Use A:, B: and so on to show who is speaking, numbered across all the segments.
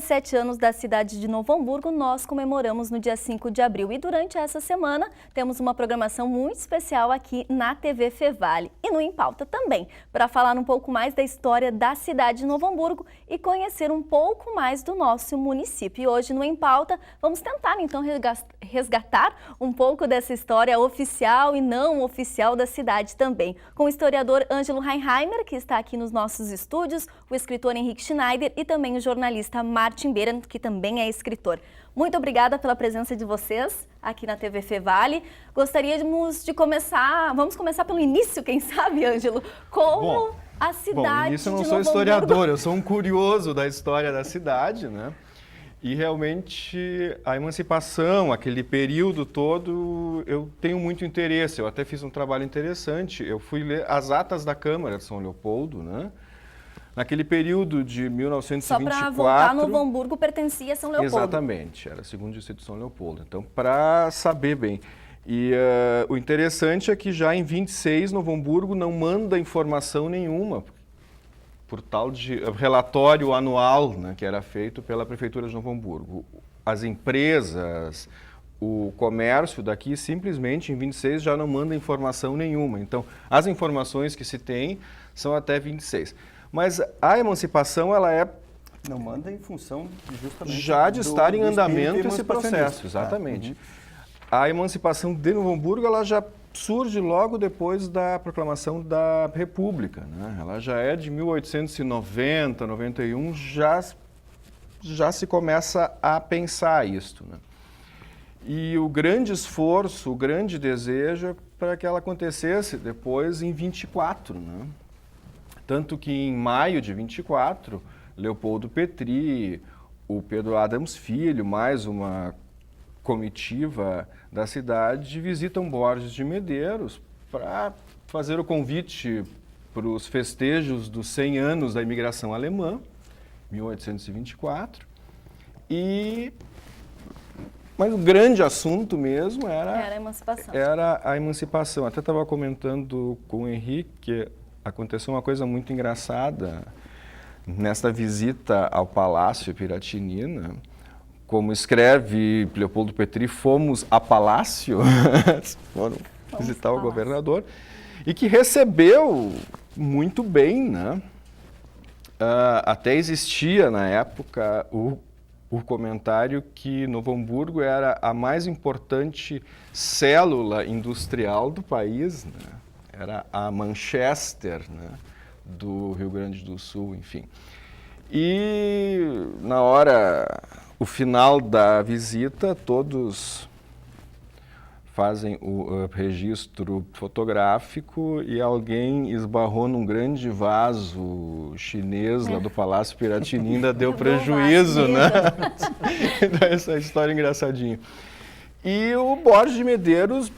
A: 37 anos da cidade de Novo Hamburgo, nós comemoramos no dia 5 de abril. E durante essa semana, temos uma programação muito especial aqui na TV Fevale e no Em Pauta também, para falar um pouco mais da história da cidade de Novo Hamburgo e conhecer um pouco mais do nosso município. E hoje no Em Pauta, vamos tentar então resgatar um pouco dessa história oficial e não oficial da cidade também, com o historiador Ângelo Reinheimer, que está aqui nos nossos estúdios, o escritor Henrique Schneider e também o jornalista Martin Beran, que também é escritor. Muito obrigada pela presença de vocês aqui na TV Fevale. Gostaríamos de começar, vamos começar pelo início, quem sabe, Ângelo? Como a cidade
B: no início eu não
A: de
B: sou
A: Novo
B: historiador,
A: Hamburgo...
B: eu sou um curioso da história da cidade, né? E realmente a emancipação, aquele período todo, eu tenho muito interesse. Eu até fiz um trabalho interessante. Eu fui ler as atas da Câmara de São Leopoldo, né? Naquele período de 1924...
A: Só para voltar, Novo Hamburgo pertencia a São Leopoldo.
B: Exatamente, era segundo distrito de São Leopoldo. Então, para saber bem. E o interessante é que já em 26, Novo Hamburgo não manda informação nenhuma, por tal de relatório anual, né, que era feito pela Prefeitura de Novo Hamburgo. As empresas, o comércio daqui, simplesmente em 26 já não manda informação nenhuma. Então, as informações que se tem são até 26. Mas a emancipação, ela é...
C: Não manda em função justamente...
B: Já de estar em andamento esse processo,
C: Tá?
B: exatamente. A emancipação de Novo Hamburgo, ela já surge logo depois da proclamação da República, né? Ela já é de 1890, 91, já se começa a pensar isto, né? E o grande esforço, o grande desejo é para que ela acontecesse depois em 24, né? Tanto que em maio de 24, Leopoldo Petri, o Pedro Adams Filho, mais uma comitiva da cidade, visitam Borges de Medeiros para fazer o convite para os festejos dos 100 anos da imigração alemã, 1824. Mas o grande assunto mesmo era
A: a emancipação.
B: Era a emancipação. Até estava comentando com o Henrique que aconteceu uma coisa muito engraçada nesta visita ao Palácio Piratini, né? Como escreve Leopoldo Petri, fomos a palácio, foram visitar o governador, e que recebeu muito bem, né? Até existia na época o comentário que Novo Hamburgo era a mais importante célula industrial do país, né? Era a Manchester, né, do Rio Grande do Sul, enfim. E na hora, o final da visita, todos fazem o registro fotográfico e alguém esbarrou num grande vaso chinês lá do Palácio Piratini, ainda deu prejuízo, né? Essa história engraçadinha. E o Borges de Medeiros,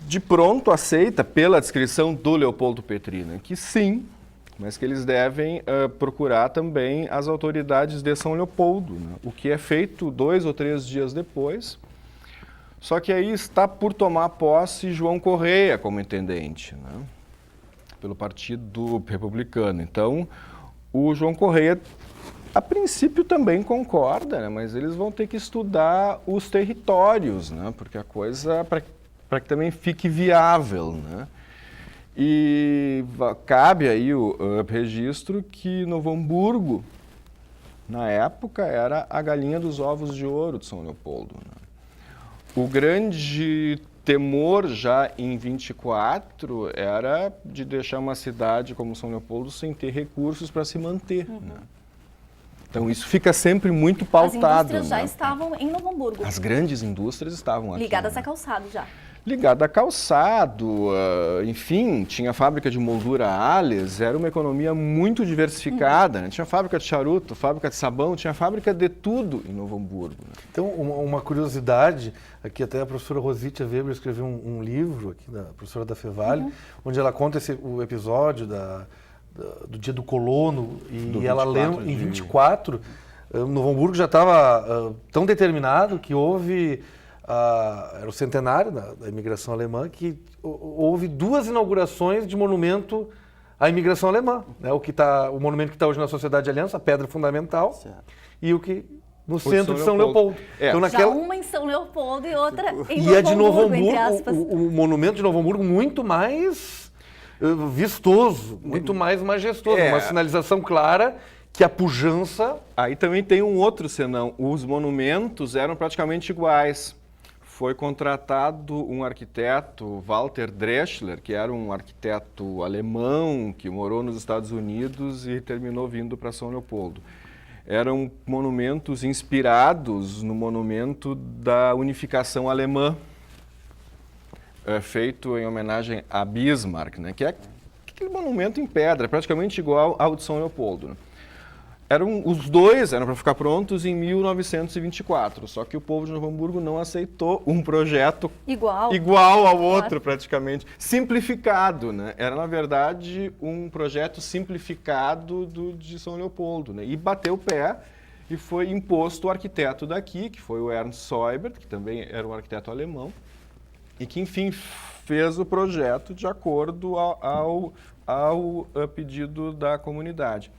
B: de pronto, aceita pela descrição do Leopoldo Petri, né, que sim, mas que eles devem procurar também as autoridades de São Leopoldo, né, o que é feito 2 ou 3 dias depois. Só que aí está por tomar posse João Correia como intendente, né, pelo Partido Republicano. Então, o João Correia, a princípio, também concorda, né, mas eles vão ter que estudar os territórios, né, porque a coisa, para que também fique viável, né? E cabe aí o registro que Novo Hamburgo, na época, era a galinha dos ovos de ouro de São Leopoldo, né? O grande temor já em 24 era de deixar uma cidade como São Leopoldo sem ter recursos para se manter, né? Então isso fica sempre muito pautado.
A: As indústrias já estavam em Novo Hamburgo.
B: As grandes indústrias estavam aqui.
A: Ligadas a calçado já.
B: Ligada a calçado, enfim, tinha fábrica de moldura Ales, era uma economia muito diversificada, né? Tinha fábrica de charuto, fábrica de sabão, tinha fábrica de tudo em Novo Hamburgo, né?
D: Então, uma curiosidade, aqui até a professora Rosítia Weber escreveu um livro, aqui da professora da Fevale, onde ela conta o episódio do dia do colono, e ela lembra, em 24, Novo Hamburgo já estava tão determinado que houve... era o centenário da imigração alemã, que houve 2 inaugurações de monumento a imigração alemã, né? O monumento que está hoje na Sociedade de Aliança, a pedra fundamental,
C: Certo.
D: e o que no
B: Foi
D: centro de São Leopoldo.
B: É.
D: Então,
A: Já uma em São Leopoldo e outra em
D: E a de Novo
A: Hamburgo, entre aspas.
D: Hamburgo, o monumento de Novo Hamburgo muito mais vistoso, muito mais majestoso,
B: É.
D: uma sinalização clara que a pujança...
B: Aí também tem um outro senão. Os monumentos eram praticamente iguais. Foi contratado um arquiteto, Walter Dreschler, que era um arquiteto alemão que morou nos Estados Unidos e terminou vindo para São Leopoldo. Eram monumentos inspirados no monumento da unificação alemã, feito em homenagem a Bismarck, né? Que é aquele monumento em pedra, praticamente igual ao de São Leopoldo, né? Os dois eram para ficar prontos em 1924, só que o povo de Novo Hamburgo não aceitou um projeto igual ao outro, praticamente, simplificado, né? Era, na verdade, um projeto simplificado de São Leopoldo, né? E bateu o pé e foi imposto o arquiteto daqui, que foi o Ernst Seubert, que também era um arquiteto alemão, e que, enfim, fez o projeto de acordo ao pedido da comunidade.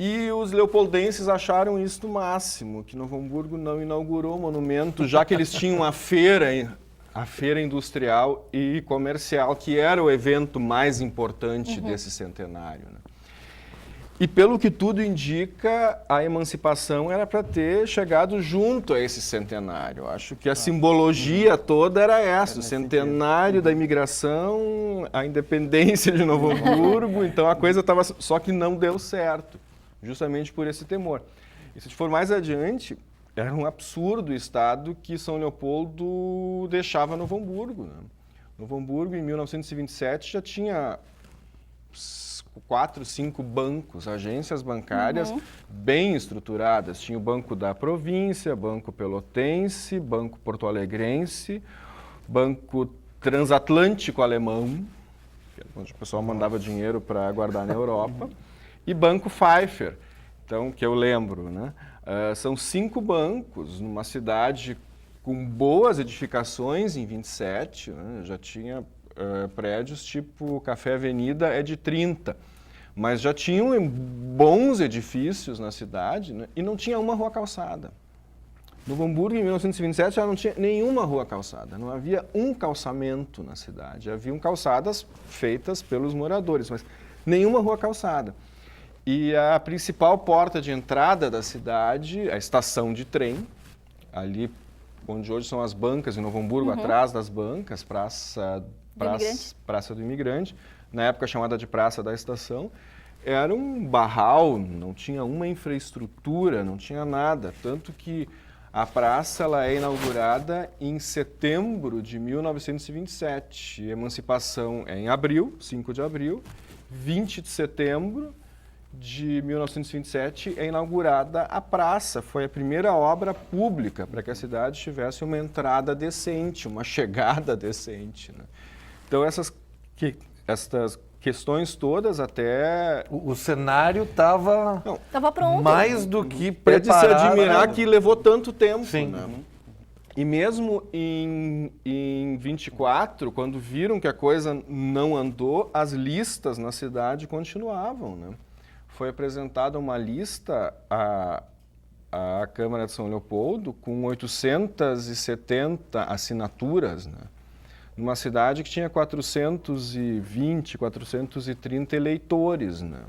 B: E os leopoldenses acharam isso o máximo, que Novo Hamburgo não inaugurou o monumento, já que eles tinham a feira industrial e comercial, que era o evento mais importante desse centenário, né? E pelo que tudo indica, a emancipação era para ter chegado junto a esse centenário. Acho que a simbologia toda era essa, o centenário da imigração, a independência de Novo Hamburgo, então a coisa estava... Só que não deu certo, justamente por esse temor. E se for mais adiante, era um absurdo o estado que São Leopoldo deixava Novo Hamburgo, né? Novo Hamburgo, em 1927, já tinha 4, 5 bancos, agências bancárias bem estruturadas. Tinha o Banco da Província, Banco Pelotense, Banco Porto-Alegrense, Banco Transatlântico Alemão, onde o pessoal mandava dinheiro para guardar na Europa, e Banco Pfeiffer, então, que eu lembro, né? São 5 bancos numa cidade com boas edificações em 27, né? Já tinha prédios tipo Café Avenida é de 30, mas já tinham bons edifícios na cidade, né? E não tinha uma rua calçada. Novo Hamburgo, em 1927, já não tinha nenhuma rua calçada, não havia um calçamento na cidade. Haviam calçadas feitas pelos moradores, mas nenhuma rua calçada. E a principal porta de entrada da cidade, a estação de trem, ali onde hoje são as bancas em Novo Hamburgo, atrás das bancas, Praça do Imigrante, na época chamada de Praça da Estação, era um barral, não tinha uma infraestrutura, não tinha nada, tanto que a praça ela é inaugurada em setembro de 1927, emancipação é em abril, 5 de abril, 20 de setembro de 1927 é inaugurada a praça, foi a primeira obra pública para que a cidade tivesse uma entrada decente, uma chegada decente, né? Então essas questões todas até...
D: O cenário estava
A: pronto.
D: mais do que
B: É de
D: preparado.
B: se admirar que levou tanto tempo,
D: Sim.
B: né? E mesmo em 24, quando viram que a coisa não andou, as listas na cidade continuavam, né? Foi apresentada uma lista à Câmara de São Leopoldo com 870 assinaturas, né? Numa cidade que tinha 420, 430 eleitores, né?